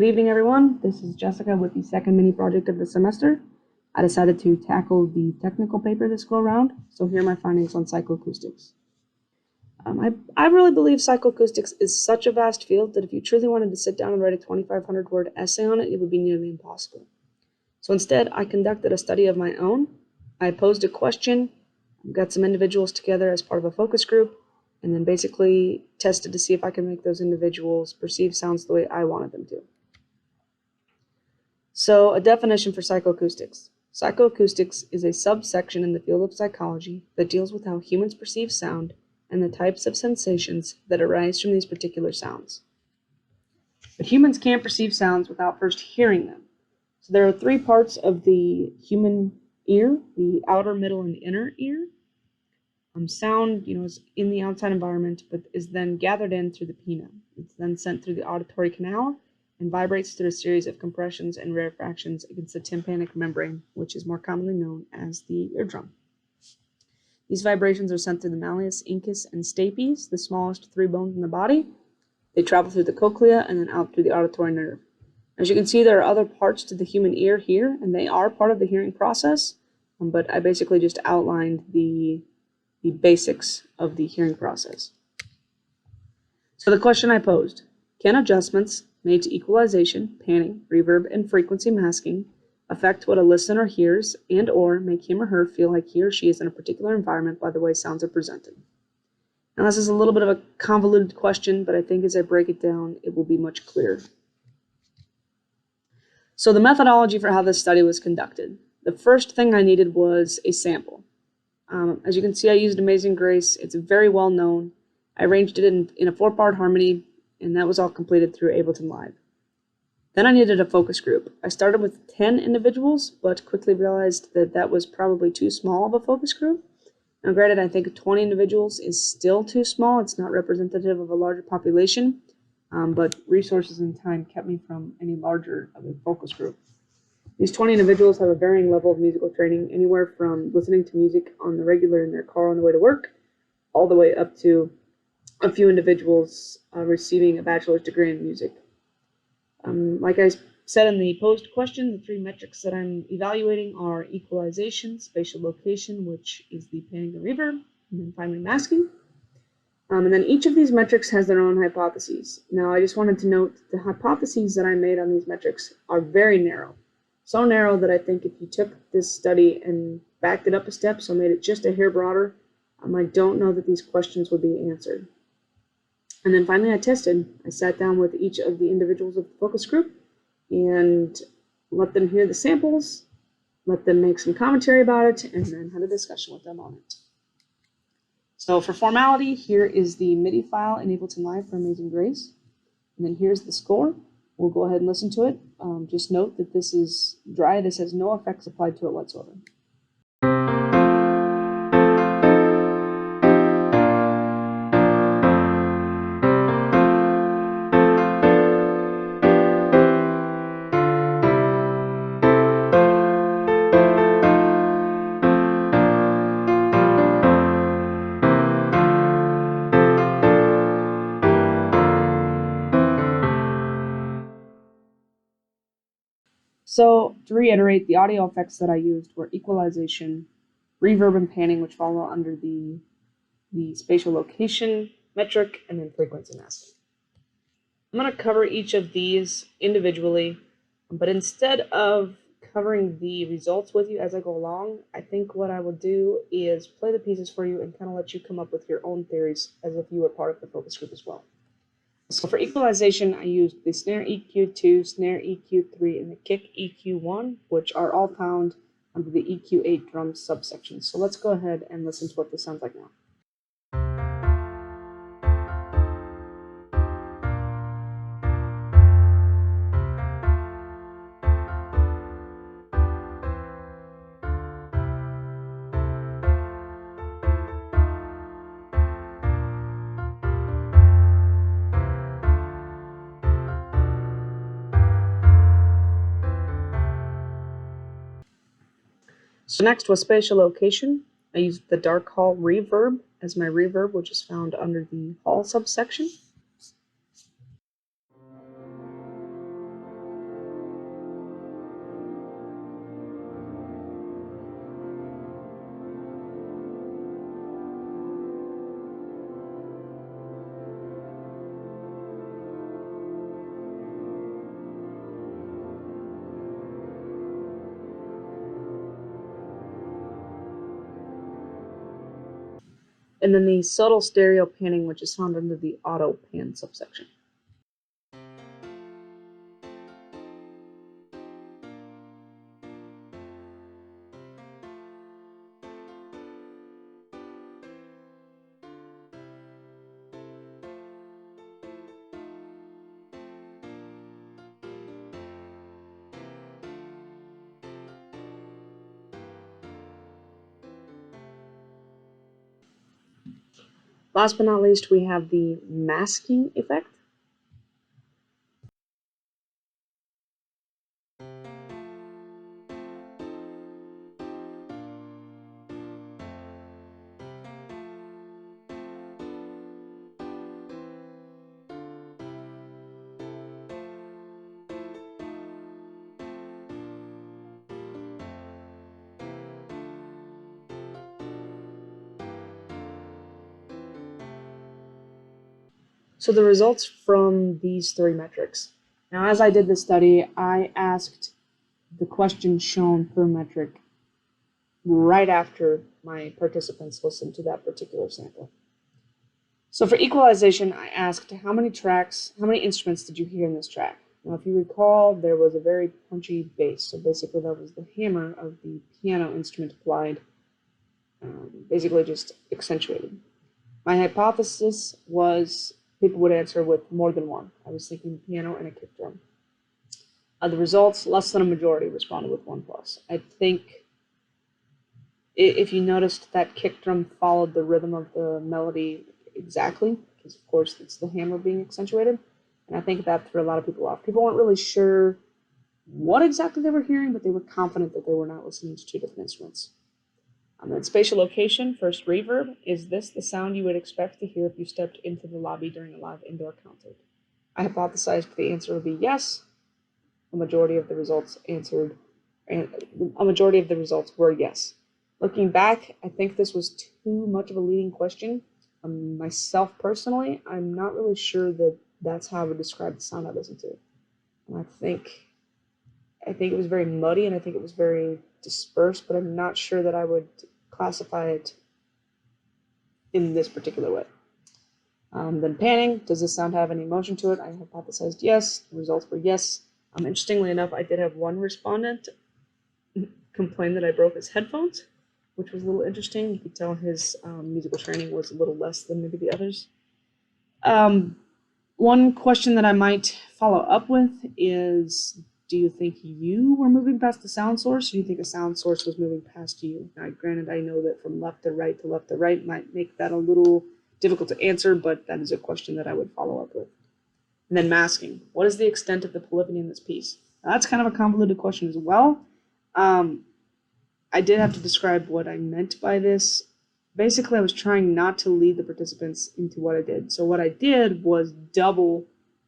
Good evening, everyone. This is Jessica with the second mini project of the semester. I decided to tackle the technical paper this go around, so here are my findings on psychoacoustics. I really believe psychoacoustics is such a vast field that if you truly wanted to sit down and write a 2,500 word essay on it, it would be nearly impossible. So instead, I conducted a study of my own. I posed a question, got some individuals together as part of a focus group, and then basically tested to see if I could make those individuals perceive sounds the way I wanted them to. So, a definition for psychoacoustics. Psychoacoustics is a subsection in the field of psychology that deals with how humans perceive sound and the types of sensations that arise from these particular sounds. But humans can't perceive sounds without first hearing them. So there are three parts of the human ear: the outer, middle, and inner ear. Sound, is in the outside environment, but is then gathered in through the pinna. It's then sent through the auditory canal and vibrates through a series of compressions and rarefactions against the tympanic membrane, which is more commonly known as the eardrum. These vibrations are sent through the malleus, incus, and stapes, the smallest three bones in the body. They travel through the cochlea and then out through the auditory nerve. As you can see, there are other parts to the human ear here, and they are part of the hearing process, but I basically just outlined the basics of the hearing process. So the question I posed: can adjustments made to equalization, panning, reverb, and frequency masking affect what a listener hears and/or make him or her feel like he or she is in a particular environment by the way sounds are presented? Now, this is a little bit of a convoluted question, but I think as I break it down, it will be much clearer. So the methodology for how this study was conducted. The first thing I needed was a sample. As you can see, I used Amazing Grace. It's very well known. I arranged it in a 4-part harmony, and that was all completed through Ableton Live. Then I needed a focus group. I started with 10 individuals, but quickly realized that that was probably too small of a focus group. Now, granted, I think 20 individuals is still too small. It's not representative of a larger population, but resources and time kept me from any larger of a focus group. These 20 individuals have a varying level of musical training, anywhere from listening to music on the regular in their car on the way to work, all the way up to a few individuals receiving a bachelor's degree in music. Like I said in the posed question, the 3 metrics that I'm evaluating are equalization, spatial location, which is the panning and reverb, and then finally masking. And then each of these metrics has their own hypotheses. Now, I just wanted to note the hypotheses that I made on these metrics are very narrow. So narrow that I think if you took this study and backed it up a step, so made it just a hair broader, I don't know that these questions would be answered. And then finally I tested. I sat down with each of the individuals of the focus group and let them hear the samples, let them make some commentary about it, and then had a discussion with them on it. So for formality, here is the MIDI file in Ableton Live for Amazing Grace. And then here's the score. We'll go ahead and listen to it. Just note that this is dry. This has no effects applied to it whatsoever. So to reiterate, the audio effects that I used were equalization, reverb, and panning, which follow under the spatial location metric, and then frequency masking. I'm going to cover each of these individually, but instead of covering the results with you as I go along, I think what I will do is play the pieces for you and kind of let you come up with your own theories as if you were part of the focus group as well. So for equalization, I used the snare EQ2, snare EQ3, and the kick EQ1, which are all found under the EQ8 drum subsection. So let's go ahead and listen to what this sounds like now. So next was spatial location. I used the dark hall reverb as my reverb, which is found under the hall subsection. and then the subtle stereo panning, which is found under the auto pan subsection. Last but not least, we have the masking effect. So the results from these three metrics. Now, as I did this study, I asked the questions shown per metric right after my participants listened to that particular sample. So for equalization, I asked how many instruments did you hear in this track? Now, if you recall, there was a very punchy bass. So basically that was the hammer of the piano instrument applied, basically just accentuated. My hypothesis was people would answer with more than one. I was thinking piano and a kick drum. The results, less than a majority responded with 1+. I think if you noticed that kick drum followed the rhythm of the melody exactly, because of course it's the hammer being accentuated, and I think that threw a lot of people off. People weren't really sure what exactly they were hearing, but they were confident that they were not listening to two different instruments. Then spatial location, first reverb. Is this the sound you would expect to hear if you stepped into the lobby during a live indoor concert? I hypothesized the answer would be yes. A majority of the results were yes. Looking back, I think this was too much of a leading question. Myself personally, I'm not really sure that that's how I would describe the sound I listened to. And I think it was very muddy, and I think it was very dispersed, but I'm not sure that I would classify it in this particular way. Then panning, does this sound have any emotion to it? I hypothesized yes. The results were yes. Interestingly enough, I did have one respondent complain that I broke his headphones, which was a little interesting. You could tell his musical training was a little less than maybe the others. One question that I might follow up with is, do you think you were moving past the sound source, or do you think a sound source was moving past you? Now, granted, I know that from left to right might make that a little difficult to answer, but that is a question that I would follow up with. And then masking. What is the extent of the polyphony in this piece? Now, that's kind of a convoluted question as well. I did have to describe what I meant by this. Basically, I was trying not to lead the participants into what I did. So what I did was double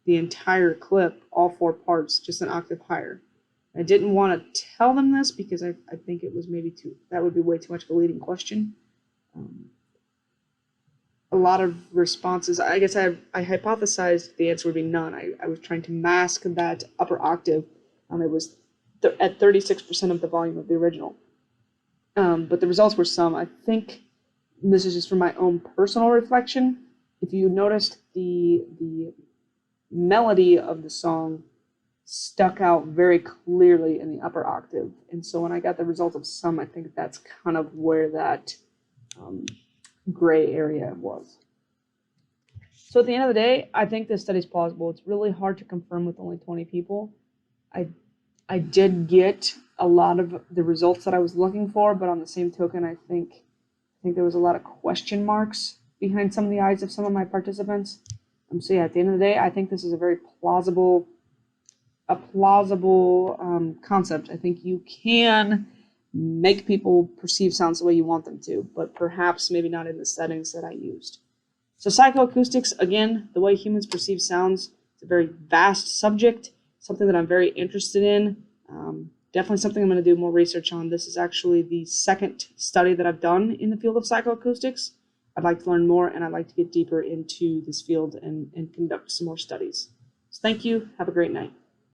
the entire clip, all 4 parts, just an octave higher. I didn't want to tell them this because I think it was that would be way too much of a leading question. A lot of responses, I guess I hypothesized the answer would be none. I was trying to mask that upper octave. It was at 36% of the volume of the original. But the results were some. I think this is just from my own personal reflection. If you noticed, the melody of the song stuck out very clearly in the upper octave. And so when I got the result of some, I think that's kind of where that gray area was. So at the end of the day, I think this study is plausible. It's really hard to confirm with only 20 people. I did get a lot of the results that I was looking for, but on the same token, I think there was a lot of question marks behind some of the eyes of some of my participants. So yeah, at the end of the day, I think this is a very plausible concept. I think you can make people perceive sounds the way you want them to, but perhaps maybe not in the settings that I used. So psychoacoustics, again, the way humans perceive sounds, it's a very vast subject, something that I'm very interested in. Definitely something I'm going to do more research on. This is actually the second study that I've done in the field of psychoacoustics. I'd like to learn more, and I'd like to get deeper into this field and conduct some more studies. So thank you. Have a great night.